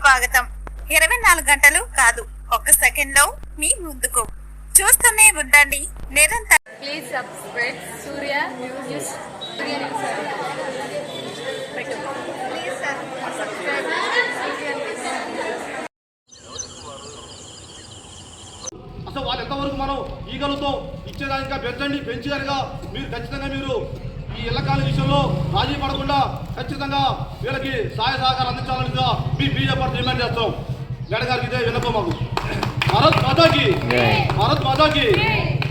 స్వాగతం. 24 గంటలు కాదు, ఒక్క సెకండ్ లో మీ ముందుకు. చూస్తూనే ఉండండి నిరంతరం. Please subscribe Surya news. Please subscribe Surya news. అసలు వాళ్ళు ఎంతవరకు మనం ఈగలతో ఇచ్చేదానికా పెంచి కనుక మీరు ఖచ్చితంగా మీరు ఈ ఇళ్ల కాలం విషయంలో రాజీ పడకుండా ఖచ్చితంగా వీళ్ళకి సహాయ సహకారం అందించాలని మీ బీజేపీ డిమాండ్ చేస్తాం. గడగారికి ఇదే విన్నపం మాకు. భారత్ మాతాకి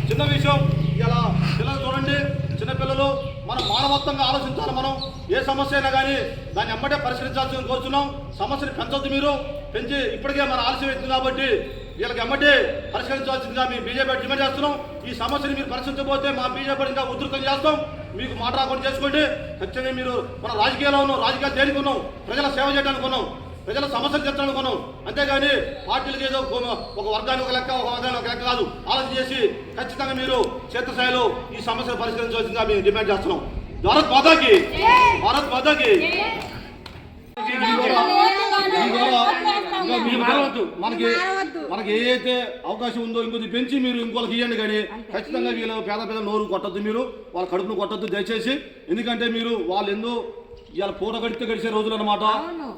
చిన్న విషయం. ఇలా పిల్లలు చూడండి, చిన్నపిల్లలు మనం మానవత్వంగా ఆలోచించాలి. మనం ఏ సమస్య అయినా కానీ దాన్ని ఎమ్మటే పరిష్కరించాల్సింది కోరుతున్నాం. సమస్యని పెంచొద్దు, మీరు పెంచి ఇప్పటికే మన ఆలస్యం అవుతుంది కాబట్టి వీళ్ళకి ఎమ్మటే పరిష్కరించాల్సిందిగా మీ బీజేపీ డిమాండ్ చేస్తున్నాం. ఈ సమస్యని మీరు పరిష్కరించకపోతే మా బీజేపీ ఇంకా ఉధృతం చేస్తాం. మీకు మాట రాకుండా చేసుకోండి. ఖచ్చితంగా మీరు మన రాజకీయాల్లో ఉన్నాం, రాజకీయాలు దేనికి ఉన్నాం, ప్రజల సేవ చేయడానికి ఉన్నాం, ప్రజల సమస్యలు తీర్చడానికి ఉన్నాం. అంతేగాని పార్టీలకు ఏదో ఒక వర్గానికి ఒక లెక్క, ఒక వర్గానికి ఒక లెక్క కాదు. ఆలోచన చేసి ఖచ్చితంగా మీరు క్షేత్రస్థాయిలో ఈ సమస్యను పరిష్కరించవలసిందిగా మేము డిమాండ్ చేస్తున్నాం. భారత్ మాతాకి మనకి ఏదైతే అవకాశం ఉందో ఇంకొద్ది పెంచి మీరు ఇంకోళ్ళకి ఇవ్వండి. కానీ ఖచ్చితంగా వీళ్ళు పేద నోరు కొట్టద్దు, మీరు వాళ్ళ కడుపును కొట్టద్దు దయచేసి. ఎందుకంటే మీరు వాళ్ళు ఎందో ఇవాళ పూట గడిచే రోజులు అనమాట.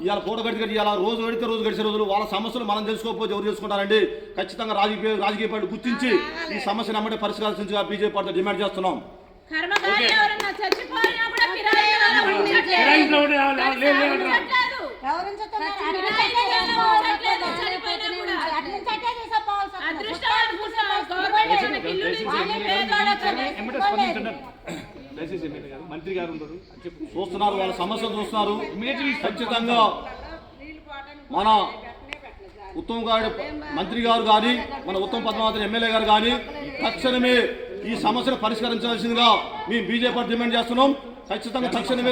ఇవాళ పూట ఇలా రోజు గడిచే రోజులు. వాళ్ళ సమస్యలు మనం తెలుసుకోకపోతే ఎవరు తెలుసుకుంటారండి? ఖచ్చితంగా రాజకీయ పార్టీ గుర్తించి ఈ సమస్యను అమ్మటే పరిష్కరించగా బీజేపీ పార్టీ డిమాండ్ చేస్తున్నాం. మంత్రి గారు చూస్తున్నారు, వాళ్ళ సమస్యలు చూస్తున్నారు. ఖచ్చితంగా మన ఉత్తమ్ గారి మంత్రి గారు కానీ మన ఉత్తమ్ పద్మావతి ఎమ్మెల్యే గారు కానీ తక్షణమే ఈ సమస్యను పరిష్కరించాల్సిందిగా మేము బీజేపీ డిమాండ్ చేస్తున్నాం. ఖచ్చితంగా తక్షణమే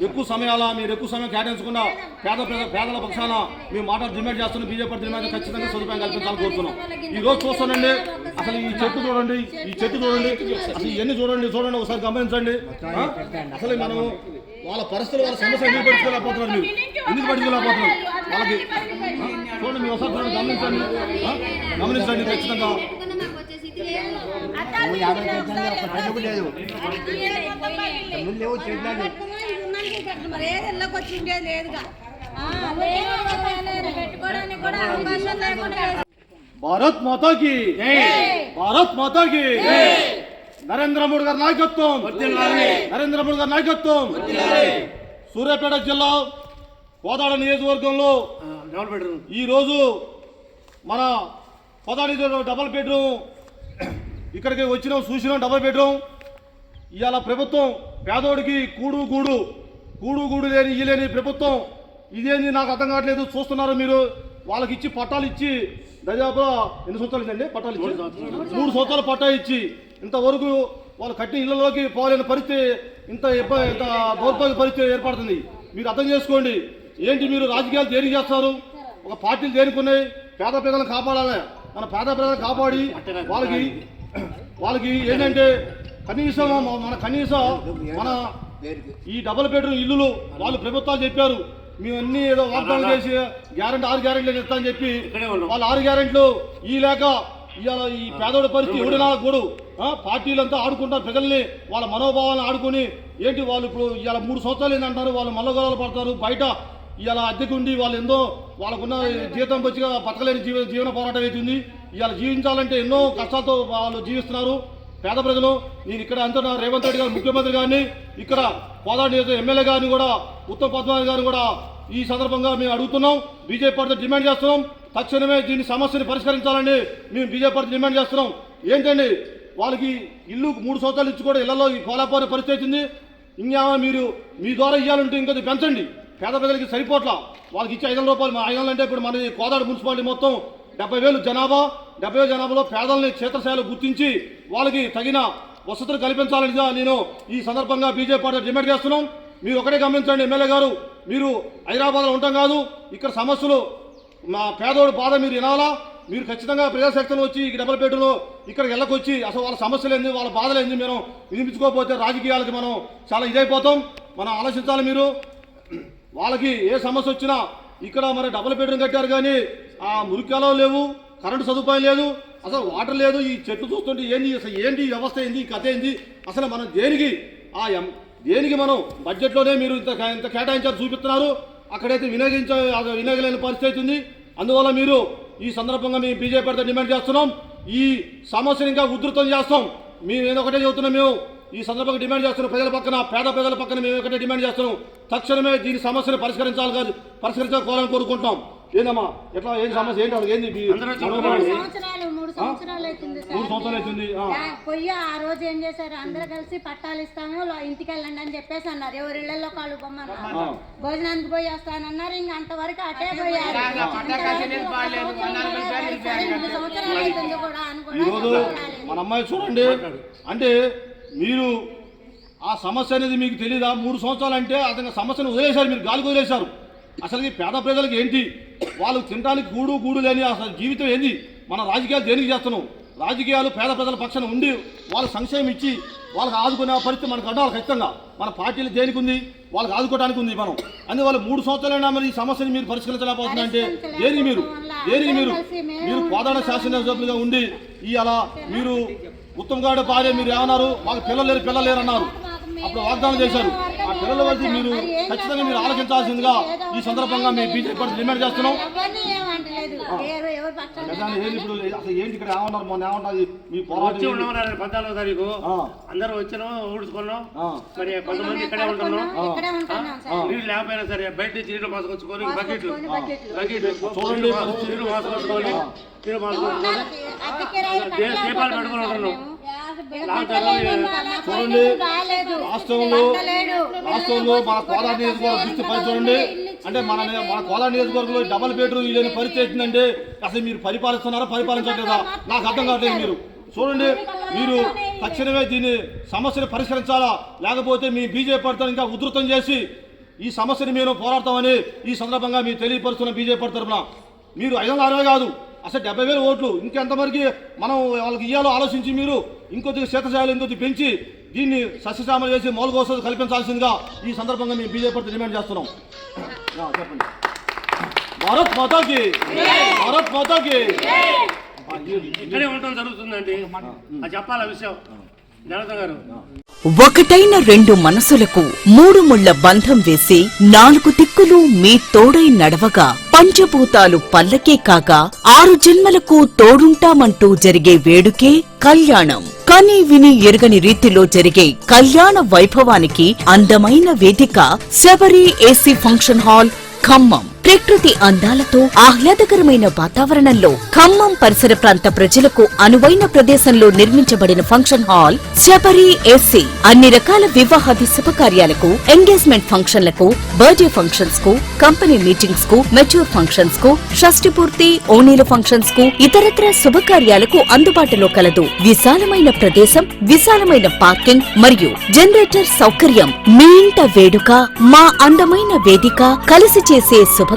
ఎక్కువ సమయం కేటాయించకుండా పేదల పక్షాన మేము మాట డిమాండ్ చేస్తున్నాం. బీజేపీ డిమాండ్ ఖచ్చితంగా సదుపాయం కల్పించాలని కోరుతున్నాం. ఈ రోజు చూస్తానండి, అసలు ఈ చెట్టు చూడండి, అసలు ఇవన్నీ చూడండి ఒకసారి గమనించండి. అసలు మనం వాళ్ళ పరిస్థితులు, వాళ్ళ సమస్య ఎందుకు పట్టుకోలేకపోతున్నారు, మీరు ఎందుకు పట్టుకోలేకపోతున్నారు వాళ్ళకి చూడండి. మీరు ఒకసారి చూడండి, గమనించండి ఖచ్చితంగా. భారత్ మాతాకి నరేంద్ర మోడీ గారి నాయకత్వం. సూర్యాపేట జిల్లా కోదాడ నియోజకవర్గంలో ఈ రోజు మన కోదాడ డబుల్ బెడ్రూమ్ ఇక్కడికి వచ్చినాం, చూసినాం. డబుల్ బెడ్రూమ్ ఇవాళ ప్రభుత్వం పేదోడికి కూడు లేని ఇయ్యలేని ప్రభుత్వం ఇదేంది నాకు అర్థం కావట్లేదు. చూస్తున్నారు మీరు. వాళ్ళకి ఇచ్చి పట్టాలు ఇచ్చి దాదాపు ఎన్ని సంవత్సరాలు ఇచ్చిందండి? పట్టాలు ఇచ్చి 3 సంవత్సరాలు పట్టా ఇచ్చి ఇంతవరకు వాళ్ళు కట్టిన ఇళ్లలోకి పోలేని పరిస్థితి, ఇంత దౌర్భాగ్య పరిస్థితి ఏర్పడుతుంది. మీరు అర్థం చేసుకోండి. ఏంటి మీరు రాజకీయాలు దేనికి చేస్తారు? ఒక పార్టీలు దేనికున్నాయి? పేద ప్రజలను కాపాడాలి. మన పేద ప్రజలను కాపాడి వాళ్ళకి ఏంటంటే కనీసం మన ఈ డబుల్ బెడ్రూమ్ ఇల్లులు వాళ్ళు ప్రభుత్వాలు చెప్పారు. మేమన్నీ ఏదో వాగ్దానం చేసి 6 గ్యారెంటీలు ఇస్తామని చెప్పి వాళ్ళు 6 గ్యారెంటీలు ఈ లేక ఇవాళ ఈ పేదోడి పరిస్థితి ఎవడినా కూడా పార్టీలంతా ఆడుకుంటారు. ప్రజల్ని వాళ్ళ మనోభావాలను ఆడుకుని ఏంటి వాళ్ళు ఇప్పుడు ఇవాళ 3 సంవత్సరాలు ఏంటంటారు, వాళ్ళు మల్లగొడవలు పడతారు. బయట ఇవాళ అద్దెకుండి వాళ్ళు ఎంతో వాళ్ళకున్న జీతం వచ్చిగా బతకలేని జీవన పోరాటం అవుతుంది. ఇవాళ జీవించాలంటే ఎన్నో కష్టాలతో వాళ్ళు జీవిస్తున్నారు పేద ప్రజలు. నేను ఇక్కడ అంటున్నా, రేవంత్ రెడ్డి గారు ముఖ్యమంత్రి గారిని, ఇక్కడ కోదాడ నియోజక ఎమ్మెల్యే గారిని కూడా, ఉత్తమ్ పద్మావతి గారిని కూడా ఈ సందర్భంగా మేము అడుగుతున్నాం. బీజేపీ పార్టీ డిమాండ్ చేస్తున్నాం. తక్షణమే దీని సమస్యని పరిష్కరించాలని మేము బీజేపీ పార్టీ డిమాండ్ చేస్తున్నాం. ఏంటండి వాళ్ళకి ఇల్లు 3 సంవత్సరాలు ఇచ్చి కూడా ఇళ్లలో పోలేకపోయిన పరిస్థితి ఉంది. ఇంకా మీరు మీ ద్వారా ఇవ్వాలంటే ఇంకొద్ది పెంచండి. పేద ప్రజలకి సరిపోట్ల. వాళ్ళకి ఇచ్చే 500 రూపాయలు. 500 అంటే ఇప్పుడు మన కోదాడ మున్సిపాలిటీ మొత్తం 70,000 జనాభా. 70,000 జనాభాలో పేదల్ని క్షేత్రస్థాయిలో గుర్తించి వాళ్ళకి తగిన వసతులు కల్పించాలని నేను ఈ సందర్భంగా బీజేపీ పార్టీ డిమాండ్ చేస్తున్నాం. మీరు ఒకటే గమనించండి, ఎమ్మెల్యే గారు, మీరు హైదరాబాద్లో ఉంటాం కాదు, ఇక్కడ సమస్యలు మా పేదోడు బాధ మీరు వినాలా. మీరు ఖచ్చితంగా ప్రజాశక్తిలో వచ్చి ఈ డబుల్ బెడ్రూమ్లో ఇక్కడికి వెళ్ళకొచ్చి అసలు వాళ్ళ సమస్యలు ఏంది, వాళ్ళ బాధలు ఏంది మనం వినిపించుకోకపోతే రాజకీయాలకి మనం చాలా ఇదైపోతాం. మనం ఆలోచించాలి. మీరు వాళ్ళకి ఏ సమస్య వచ్చినా ఇక్కడ మరి డబుల్ బెడ్రూమ్ కట్టారు కానీ ఆ మురికాలో లేవు, కరెంటు సదుపాయం లేదు, అసలు వాటర్ లేదు. ఈ చెట్లు చూస్తుంటే ఏంది అసలు ఏంటి ఈ వ్యవస్థ ఏంది, ఈ కథ ఏంది, అసలు మనం దేనికి మనం బడ్జెట్లోనే మీరు ఇంత కేటాయించారు చూపిస్తున్నారు, అక్కడైతే వినియోగలేని పరిస్థితి ఉంది. అందువల్ల మీరు ఈ సందర్భంగా మేము బీజేపీ పార్టీ డిమాండ్ చేస్తున్నాం, ఈ సమస్యను ఇంకా ఉధృతం చేస్తాం. మేము ఏదొకటే చెబుతున్నాం, మేము ఈ సందర్భంగా డిమాండ్ చేస్తున్నాం, పేద ప్రజల పక్కన మేము ఒకటే డిమాండ్ చేస్తున్నాం, తక్షణమే దీని సమస్యను పరిష్కరించాలని కోరుకుంటున్నాం. ఏందమ్మా ఎట్లా ఏం సమస్య ఏంటి, వాళ్ళకి ఏంది 3 సంవత్సరాలు అవుతుంది. పోయి ఆ రోజు ఏం చేశారు, అందరూ కలిసి పట్టాలు ఇస్తాము ఇంటికి వెళ్ళండి అని చెప్పేసి అన్నారు. ఎవరి ఇళ్లలో కాళ్ళు బొమ్మన్నారు, భోజనానికి పోయి వస్తానన్నారు. ఇంక అంతవరకు అటే పోయారు. 3 సంవత్సరాలు అవుతుంది కూడా ఈరోజు మన అమ్మాయి చూడండి, అంటే మీరు ఆ సమస్య అనేది మీకు తెలీదా? 3 సంవత్సరాలు అంటే అతని సమస్యను వదిలేశారు, మీరు గాలికి వదిలేశారు. అసలు ఈ పేద ప్రజలకు ఏంటి, వాళ్ళు తినడానికి గూడు లేని అసలు జీవితం ఏంది? మన రాజకీయాలు దేనికి చేస్తున్నాం? రాజకీయాలు పేద ప్రజల పక్షాన ఉండి వాళ్ళకి సంక్షేమం ఇచ్చి వాళ్ళకి ఆదుకునే పరిస్థితి మనకు ఉండాలి ఖచ్చితంగా. మన పార్టీలు దేనికి ఉంది, వాళ్ళకి ఆదుకోవడానికి ఉంది మనం. అందువల్ల 3 సంవత్సరాలైనా మరి ఈ సమస్యను మీరు పరిష్కరించలేకపోతున్నారంటే దేనికి మీరు కోదాడ శాసనసభ్యులుగా ఉండి అలా మీరు ఉత్తమ్ గారి భార్య మీరు ఏమన్నారు, మాకు పిల్లలు లేరు అన్నారు, అప్పుడు వాగ్దానం చేశారు. ఆ పిల్లల వరకు మీరు ఖచ్చితంగా మీరు ఆలోచించాల్సిందిగా ఈ సందర్భంగా మేము బీజేపీ పార్టీ డిమాండ్ చేస్తున్నాం. ఇప్పుడు అసలు ఏంటి ఇక్కడ ఏమన్నారు, మొన్న ఏమన్నారు మీ పోరాటం 14వ తారీఖు అందరూ వచ్చినాం, ఊడ్చుకున్నాం. మరి కొంతమంది ఇక్కడే ఉంటున్నాం, నీళ్ళు లేకపోయినా సరే బయట నుంచి నీళ్ళు మోసుకొచ్చుకొని బకెట్లు చూడండి, నీళ్ళు మోసుకొచ్చుకొని దీపాలు పెట్టుకుని ఉంటున్నాం. చూడండి రాష్ట్రంలో మన కోలార్ నియోజకవర్గం దృష్టి చూడండి, అంటే మన కోలార్ నియోజకవర్గంలో డబుల్ బెడ్రూమ్ లేని పరిస్థితి వచ్చిందంటే అసలు మీరు పరిపాలించట్లేదా నాకు అర్థం కావట్లేదు. మీరు చూడండి, మీరు తక్షణమే దీన్ని సమస్యను పరిష్కరించాలా, లేకపోతే మీ బీజేపీ పార్టీని ఇంకా ఉధృతం చేసి ఈ సమస్యను మేము పోరాడతామని ఈ సందర్భంగా మీరు తెలియపరుస్తున్న బీజేపీ పార్టీ తరఫున. మీరు 560 కాదు, అసలు 70,000 ఓట్లు ఇంకెంతవరకు మనం వాళ్ళకి ఇయ్యాలో ఆలోచించి మీరు ఇంకొద్దిగా శతశాలు ఇంకొద్ది పెంచి దీన్ని సస్యశ్యామలు చేసి మౌలిక వసతులు కల్పించాల్సిందిగా ఈ సందర్భంగా మేము బీజేపీ పార్టీ డిమాండ్ చేస్తున్నాం. చెప్పండి. భారత్ మాతాకి ఇక్కడే ఉండటం జరుగుతుందండి, అది చెప్పాలి ఆ విషయం జనార్దన్ గారు. ఒకటైన 2 మనసులకు 3 ముళ్ల బంధం వేసి 4 దిక్కులు మీ తోడై నడవగా పంచభూతాలు పల్లకే కాగా 6 జన్మలకు తోడుంటామంటూ జరిగే వేడుకే కళ్యాణం. కని విని ఎరుగని రీతిలో జరిగే కళ్యాణ వైభవానికి అందమైన వేదిక Sabari AC function hall Khammam. ప్రకృతి అందాలతో ఆహ్లాదకరమైన వాతావరణంలో ఖమ్మం పరిసర ప్రాంత ప్రజలకు అనువైన ప్రదేశంలో నిర్మించబడిన ఫంక్షన్ హాల్ శబరి ఏసీ. అన్ని రకాల వివాహాది శుభకార్యాలకు, ఎంగేజ్మెంట్ ఫంక్షన్లకు, బర్త్డే ఫంక్షన్స్ కు, కంపెనీ మీటింగ్స్ కు, మెచ్యూర్ ఫంక్షన్స్ కు, షష్ఠి పూర్తి, ఓణీల ఫంక్షన్స్ కు, ఇతరత్ర శుభకార్యాలకు అందుబాటులో కలదు. విశాలమైన ప్రదేశం, విశాలమైన పార్కింగ్ మరియు జనరేటర్ సౌకర్యం. మీ ఇంట వేడుక, మా అందమైన వేదిక కలిసి చేసే శుభకార్యం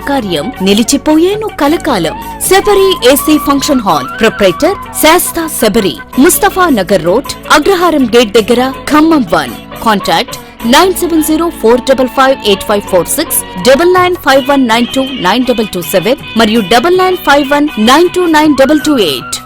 నిలిచిపోయేను కలకాలం. Sabari AC function hall proprietor Shasta Sabari, Mustafa Nagar road, Agraharam gate దగ్గర, ఖమ్మం 1. కాంటాక్ట్ 9704558546, 9951929227 మరియు 9951929228.